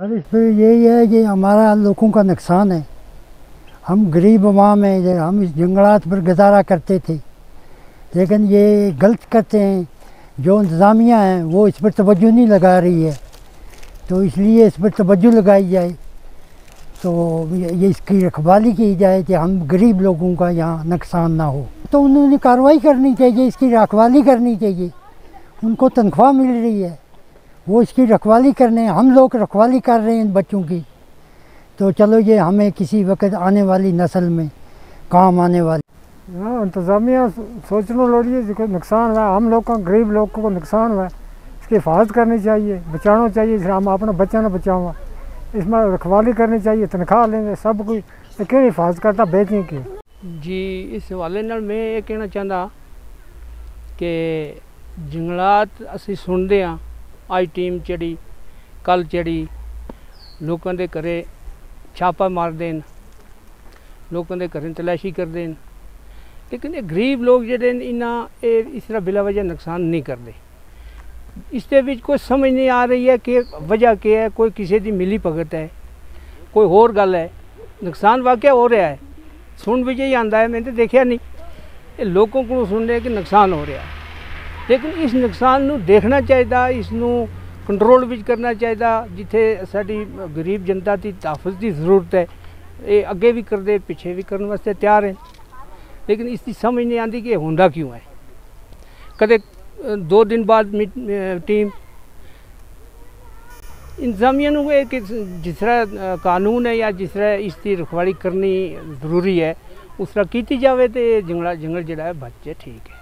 और इस पर यही है कि हमारा लोगों का नुकसान है। हम गरीब अवाम हैं, हम इस जंगलात पर गुजारा करते थे, लेकिन ये गलत करते हैं। जो इंतज़ामिया है वो इस पर तवज्जो नहीं लगा रही है, तो इसलिए इस पर तवज्जो लगाई जाए, तो ये इसकी रखवाली की जाए कि हम गरीब लोगों का यहाँ नुकसान ना हो। तो उन्होंने कार्रवाई करनी चाहिए, इसकी रखवाली करनी चाहिए। उनको तनख्वाह मिल रही है, वो इसकी रखवाली करने, हम लोग रखवाली कर रहे हैं इन बच्चों की, तो चलो ये हमें किसी वक्त आने वाली नस्ल में काम आने वाली। हाँ, इंतज़ामिया सोचना लोड़िए, जो नुकसान हुआ हम लोग का, गरीब लोगों को नुकसान हुआ, इसकी हिफाजत करनी चाहिए, बचाना चाहिए। हम अपना बच्चा ना बचावा, इसमें रखवाली करनी चाहिए, तनख्वाह लेंगे सब कुछ, लेकिन हिफाजत करता बेचने की। जी, इस हवाले नाल मैं ये कहना चाहता कि जंगलात असी सुनते हाँ, आज टीम चढ़ी, कल चढ़ी, लोगों के घरें छापा मार देन, लोगों के घरें तलाशी कर देन, लेकिन ये गरीब लोग जेडे इन्ना इस तरह बिला वजह नुकसान नहीं करते। इसके बीच कोई समझ नहीं आ रही है कि वजह क्या है। कोई किसी की मिली भगत है, कोई होर गल है, नुकसान वाकया हो रहा है, सुन भी यही आंदा है। मैंने तो देखा नहीं, ये लोगों को सुन रहे कि नुकसान हो रहा है, लेकिन इस नुकसान को देखना चाहिए, इसनों कंट्रोल भी करना चाहिए। जिथे साडी गरीब जनता की तहफ़्फ़ुज़ की जरूरत है, ये अगे भी करते, पिछे भी करने वास्ते तैयार हैं, लेकिन इसकी समझ नहीं आती कि होंदा क्यों है। कदे 2 दिन बाद टीम इंतजामिया जिस तरह कानून है या जिस तरह इसकी रखवाली करनी जरूरी है उस तरह की जाए तो जंगल जड़ा है बच्चे ठीक है।